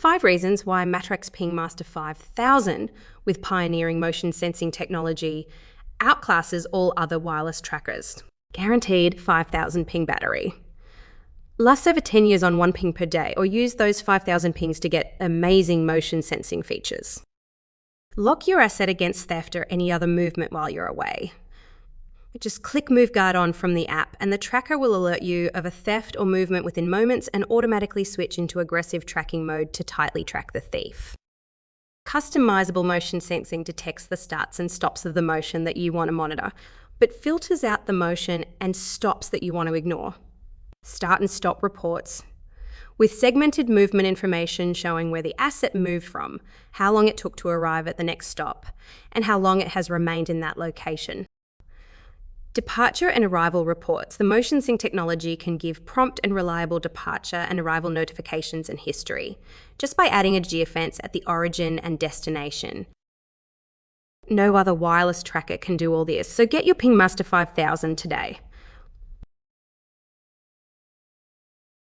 5 reasons why Matrix PingMaster 5000, with pioneering motion sensing technology, outclasses all other wireless trackers. Guaranteed 5,000 ping battery. Last over 10 years on 1 ping per day, or use those 5,000 pings to get amazing motion sensing features. Lock your asset against theft or any other movement while you're away. Just click MoveGuard on from the app and the tracker will alert you of a theft or movement within moments and automatically switch into aggressive tracking mode to tightly track the thief. Customizable motion sensing detects the starts and stops of the motion that you want to monitor, but filters out the motion and stops that you want to ignore. Start and stop reports, with segmented movement information showing where the asset moved from, how long it took to arrive at the next stop, and how long it has remained in that location. Departure and arrival reports. The motion sync technology can give prompt and reliable departure and arrival notifications and history, just by adding a geofence at the origin and destination. No other wireless tracker can do all this, so get your PingMaster 5000 today.